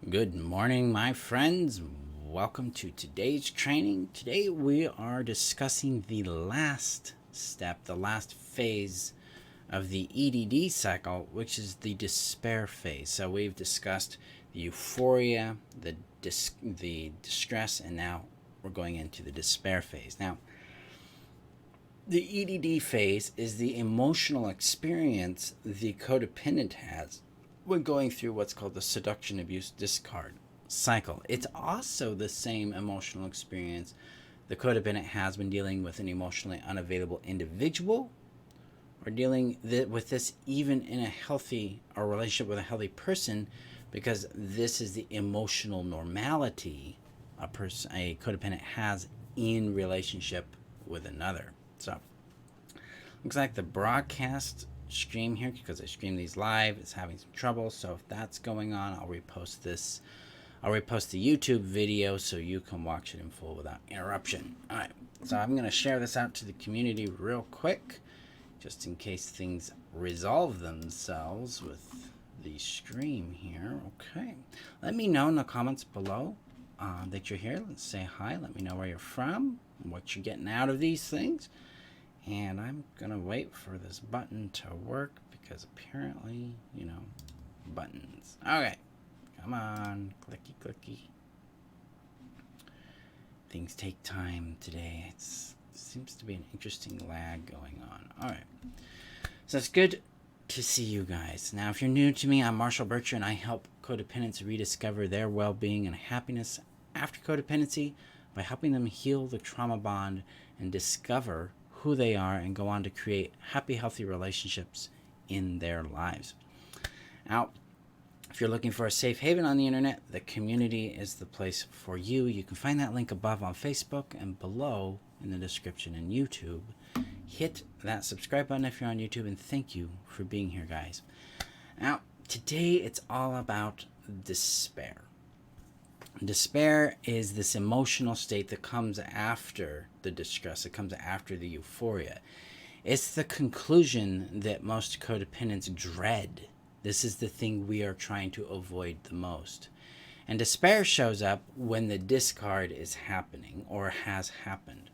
Good morning, my friends. Welcome to today's training. Today we are discussing the last step, the last phase of the E.D.D cycle, which is the despair phase. So we've discussed the euphoria, the distress, and now we're going into the despair phase. Now, the E.D.D phase is the emotional experience the codependent has when going through what's called the seduction, abuse, discard cycle. It's also the same emotional experience the codependent has when dealing with an emotionally unavailable individual or dealing with this even in a healthy or relationship with a healthy person, because this is the emotional normality a codependent has in relationship with another. So looks like the broadcast stream here, because I stream these live, is having some trouble. So if that's going on, I'll repost this. I'll repost the YouTube video so you can watch it in full without interruption. All right, so I'm going to share this out to the community real quick, just in case things resolve themselves with the stream here. Okay, let me know in the comments below that you're here. Let's say hi. Let me know where you're from, what you're getting out of these things. And I'm going to wait for this button to work because apparently, buttons. Okay, come on, clicky, clicky. Things take time today. It seems to be an interesting lag going on. All right, so it's good to see you guys. Now, if you're new to me, I'm Marshall Burtcher, and I help codependents rediscover their well-being and happiness after codependency by helping them heal the trauma bond and discover who they are and go on to create happy, healthy relationships in their lives. Now, if you're looking for a safe haven on the internet, the community is the place for you. You can find that link above on Facebook and below in the description in YouTube. Hit that subscribe button if you're on YouTube, and thank you for being here, guys. Now, today it's all about despair. Despair is this emotional state that comes after the distress. It comes after the euphoria. It's the conclusion that most codependents dread. This is the thing we are trying to avoid the most. And despair shows up when the discard is happening or has happened.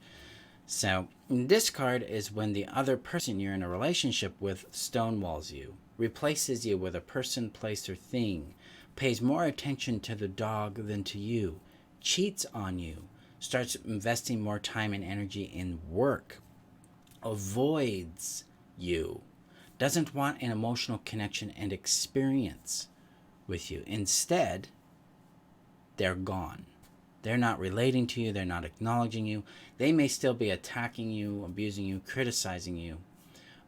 So discard is when the other person you're in a relationship with stonewalls you, replaces you with a person, place, or thing, pays more attention to the dog than to you, cheats on you, starts investing more time and energy in work, avoids you, doesn't want an emotional connection and experience with you. Instead, they're gone. They're not relating to you. They're not acknowledging you. They may still be attacking you, abusing you, criticizing you,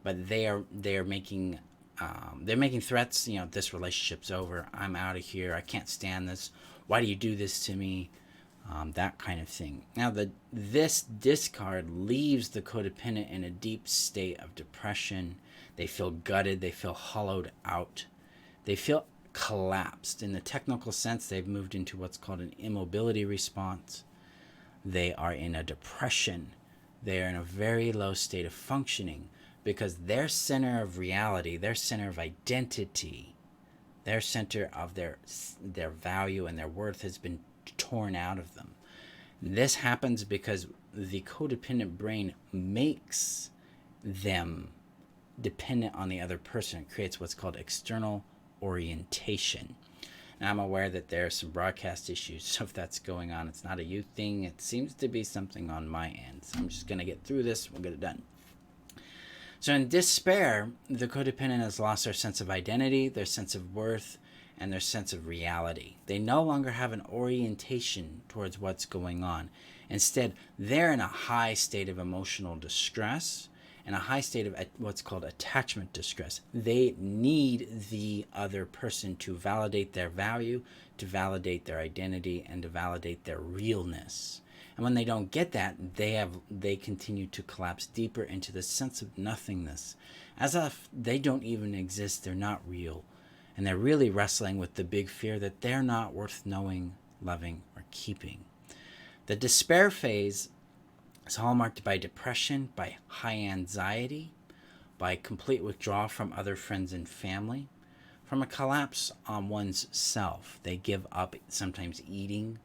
but they're making threats. This relationship's over. I'm out of here. I can't stand this. Why do you do this to me? That kind of thing. Now, this discard leaves the codependent in a deep state of depression. They feel gutted. They feel hollowed out. They feel collapsed. In the technical sense, they've moved into what's called an immobility response. They are in a depression. They are in a very low state of functioning because their center of reality, their center of identity, their center of their value and their worth has been torn out of them. This happens because the codependent brain makes them dependent on the other person. It creates what's called external orientation. Now, I'm aware that there are some broadcast issues, so if that's going on, it's not a you thing. It seems to be something on my end. So I'm just going to get through this. We'll get it done. So in despair, the codependent has lost their sense of identity, their sense of worth, and their sense of reality. They no longer have an orientation towards what's going on. Instead, they're in a high state of emotional distress and a high state of what's called attachment distress. They need the other person to validate their value, to validate their identity, and to validate their realness. And when they don't get that, they continue to collapse deeper into the sense of nothingness, as if they don't even exist, they're not real. And they're really wrestling with the big fear that they're not worth knowing, loving, or keeping. The despair phase is hallmarked by depression, by high anxiety, by complete withdrawal from other friends and family, from a collapse on one's self. They give up sometimes eating.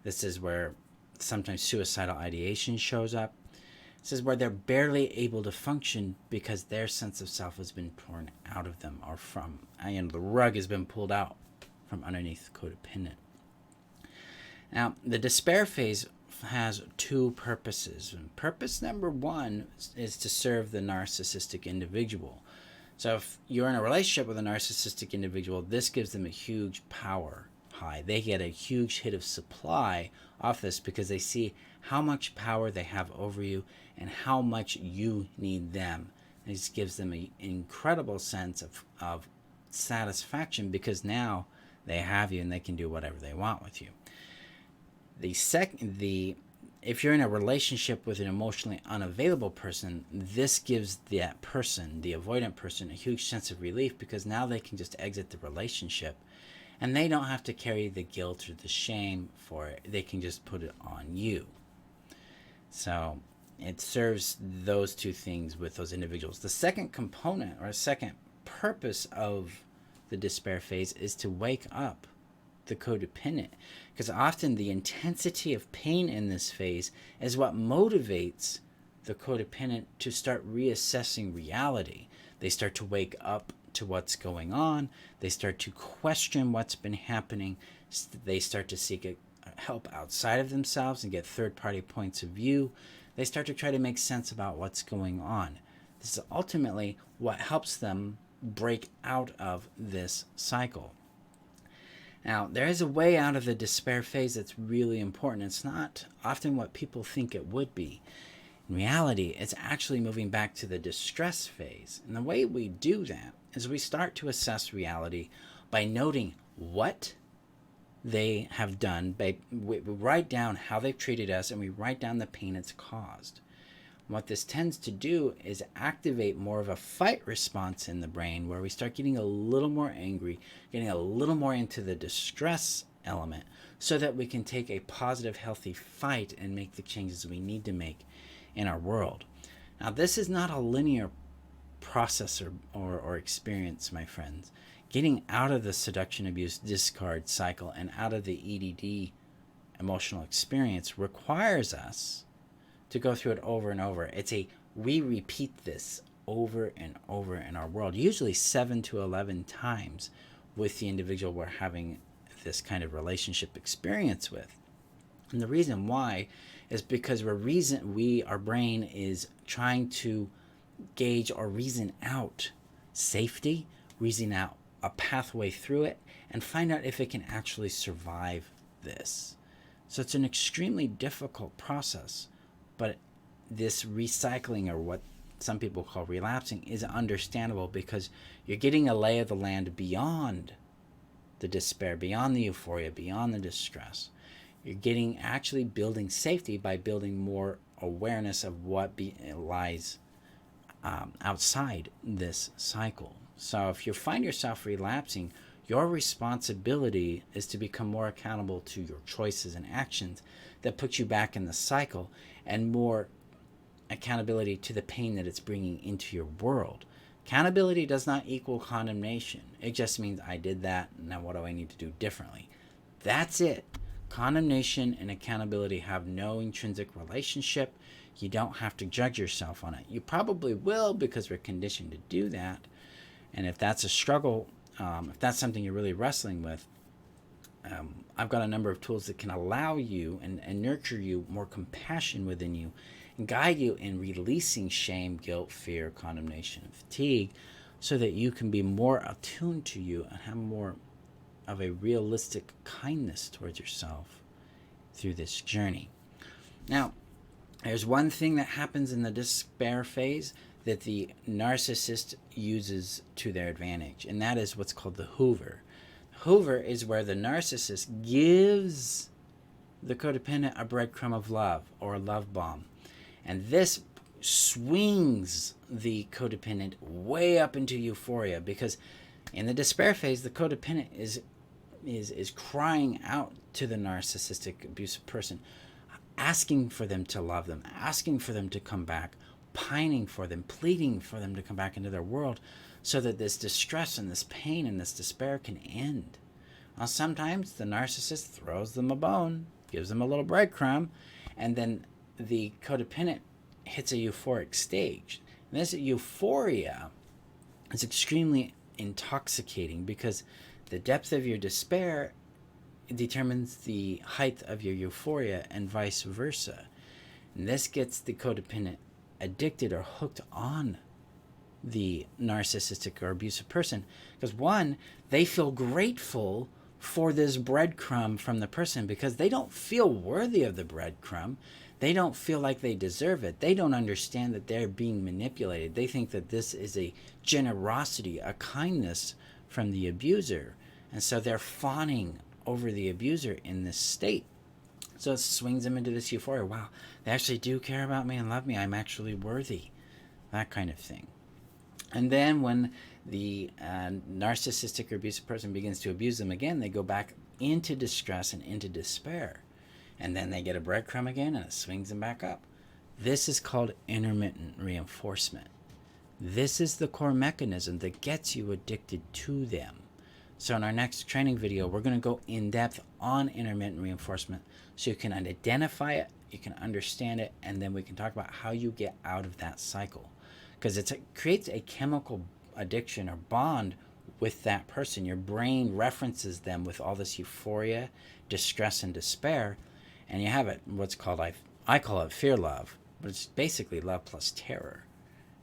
This is where sometimes suicidal ideation shows up. This is where they're barely able to function because their sense of self has been torn out of them, or from, the rug has been pulled out from underneath codependent. Now, the despair phase has two purposes. Purpose number one is to serve the narcissistic individual. So if you're in a relationship with a narcissistic individual, this gives them a huge power high. They get a huge hit of supply off this because they see how much power they have over you and how much you need them. This gives them an incredible sense of satisfaction because now they have you and they can do whatever they want with you. If you're in a relationship with an emotionally unavailable person, this gives that person, the avoidant person, a huge sense of relief because now they can just exit the relationship and they don't have to carry the guilt or the shame for it. They can just put it on you. So it serves those two things with those individuals. The second component or second purpose of the despair phase is to wake up the codependent, because often the intensity of pain in this phase is what motivates the codependent to start reassessing reality. They start to wake up to what's going on. They start to question what's been happening. They start to seek help outside of themselves and get third-party points of view. They start to try to make sense about what's going on. This is ultimately what helps them break out of this cycle. Now, there is a way out of the despair phase that's really important. It's not often what people think it would be. In reality, it's actually moving back to the distress phase. And the way we do that is we start to assess reality by noting what they have done. We write down how they've treated us, and we write down the pain it's caused. What this tends to do is activate more of a fight response in the brain where we start getting a little more angry, getting a little more into the distress element so that we can take a positive, healthy fight and make the changes we need to make in our world. Now, this is not a linear process or experience, my friends. Getting out of the seduction, abuse, discard cycle and out of the E.D.D emotional experience requires us to go through it over and over. We repeat this over and over in our world, usually 7 to 11 times with the individual we're having this kind of relationship experience with. And the reason why is because our brain is trying to gauge or reason out safety, reason out a pathway through it, and find out if it can actually survive this. So it's an extremely difficult process. But this recycling, or what some people call relapsing, is understandable because you're getting a lay of the land beyond the despair, beyond the euphoria, beyond the distress. You're actually building safety by building more awareness of what lies outside this cycle. So if you find yourself relapsing, your responsibility is to become more accountable to your choices and actions that put you back in the cycle, and more accountability to the pain that it's bringing into your world. Accountability does not equal condemnation. It just means I did that, now what do I need to do differently? That's it. Condemnation and accountability have no intrinsic relationship. You don't have to judge yourself on it. You probably will because we're conditioned to do that. And if that's a struggle, if that's something you're really wrestling with, I've got a number of tools that can allow you and nurture you more compassion within you and guide you in releasing shame, guilt, fear, condemnation, and fatigue so that you can be more attuned to you and have more of a realistic kindness towards yourself through this journey. Now, there's one thing that happens in the despair phase that the narcissist uses to their advantage, and that is what's called the Hoover. Hoover is where the narcissist gives the codependent a breadcrumb of love or a love bomb. And this swings the codependent way up into euphoria because in the despair phase, the codependent is crying out to the narcissistic abusive person, asking for them to love them, asking for them to come back, pining for them, pleading for them to come back into their world so that this distress and this pain and this despair can end. Well, sometimes the narcissist throws them a bone, gives them a little breadcrumb, and then the codependent hits a euphoric stage. And this euphoria is extremely intoxicating because the depth of your despair determines the height of your euphoria and vice versa. And this gets the codependent addicted or hooked on the narcissistic or abusive person because, one, they feel grateful for this breadcrumb from the person because they don't feel worthy of the breadcrumb. They don't feel like they deserve it. They don't understand that they're being manipulated. They think that this is a generosity, a kindness from the abuser. And so they're fawning over the abuser in this state. So it swings them into this euphoria. Wow, they actually do care about me and love me. I'm actually worthy. That kind of thing. And then when the narcissistic or abusive person begins to abuse them again, they go back into distress and into despair. And then they get a breadcrumb again and it swings them back up. This is called intermittent reinforcement. This is the core mechanism that gets you addicted to them. So in our next training video, we're going to go in depth on intermittent reinforcement so you can identify it, you can understand it, and then we can talk about how you get out of that cycle. Because it creates a chemical addiction or bond with that person. Your brain references them with all this euphoria, distress, and despair, and you have it, what's called, I call it fear love, but it's basically love plus terror.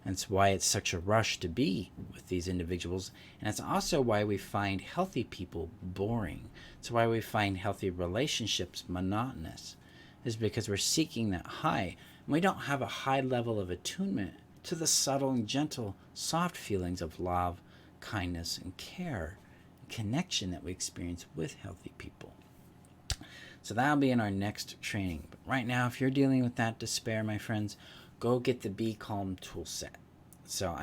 And it's why it's such a rush to be with these individuals. And it's also why we find healthy people boring. It's why we find healthy relationships monotonous, is because we're seeking that high. And we don't have a high level of attunement to the subtle and gentle, soft feelings of love, kindness, and care, and connection that we experience with healthy people. So that'll be in our next training. But right now, if you're dealing with that despair, my friends, go get the Be Calm tool set. So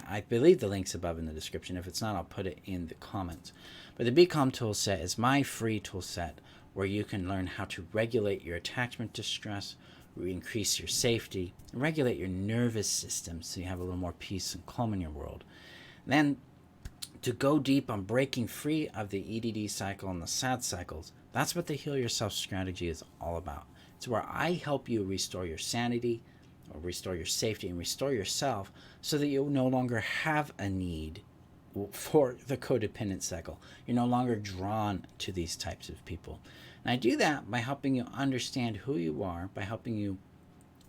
I believe the link's above in the description. If it's not, I'll put it in the comments. But the Be Calm tool set is my free tool set where you can learn how to regulate your attachment to stress, increase your safety, and regulate your nervous system so you have a little more peace and calm in your world. And then to go deep on breaking free of the E.D.D cycle and the sad cycles, that's what the Heal Yourself strategy is all about. It's where I help you restore your sanity, or restore your safety, and restore yourself so that you no longer have a need for the codependent cycle. You're no longer drawn to these types of people. And I do that by helping you understand who you are, by helping you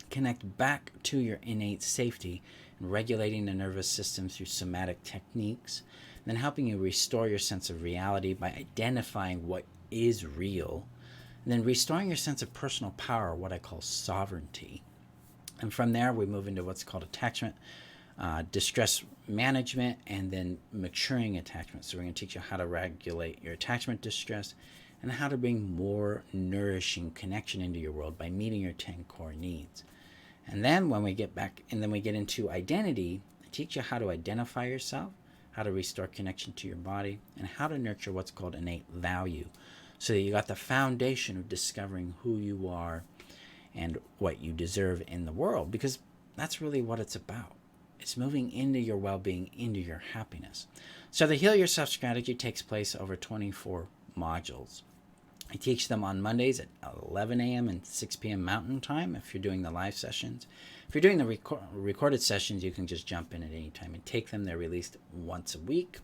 connect back to your innate safety and regulating the nervous system through somatic techniques, and then helping you restore your sense of reality by identifying what is real, and then restoring your sense of personal power, what I call sovereignty. And from there, we move into what's called attachment, distress management, and then maturing attachment. So we're going to teach you how to regulate your attachment distress and how to bring more nourishing connection into your world by meeting your 10 core needs. And then when we get back, and then we get into identity, I teach you how to identify yourself, how to restore connection to your body, and how to nurture what's called innate value. So that you got the foundation of discovering who you are and what you deserve in the world, because that's really what it's about. It's moving into your well-being, into your happiness. So the Heal Yourself strategy takes place over 24 modules. I teach them on Mondays at 11 a.m. and 6 p.m. Mountain Time if you're doing the live sessions. If you're doing the recorded sessions, you can just jump in at any time and take them. They're released once a week.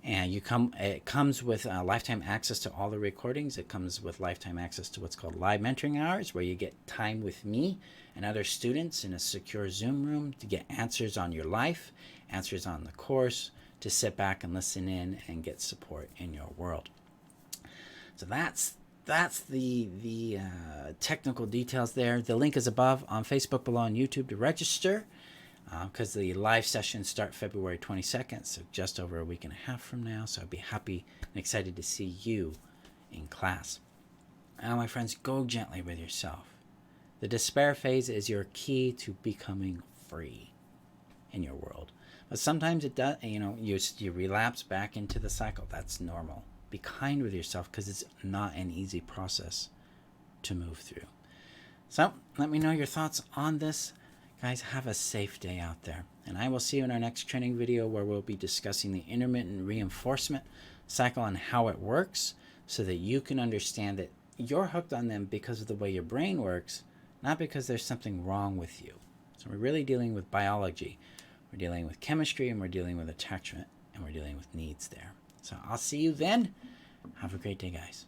And it comes with lifetime access to all the recordings. It comes with lifetime access to what's called live mentoring hours, where you get time with me and other students in a secure Zoom room to get answers on your life, answers on the course, to sit back and listen in and get support in your world. So that's the technical details there. The link is above on Facebook, below on YouTube to register. Because the live sessions start February 22nd, so just over a week and a half from now. So I'd be happy and excited to see you in class. Now, my friends, go gently with yourself. The despair phase is your key to becoming free in your world. But sometimes it does, you relapse back into the cycle. That's normal. Be kind with yourself because it's not an easy process to move through. So let me know your thoughts on this. Guys, have a safe day out there. And I will see you in our next training video where we'll be discussing the intermittent reinforcement cycle and how it works so that you can understand that you're hooked on them because of the way your brain works, not because there's something wrong with you. So we're really dealing with biology. We're dealing with chemistry, and we're dealing with attachment, and we're dealing with needs there. So I'll see you then. Have a great day, guys.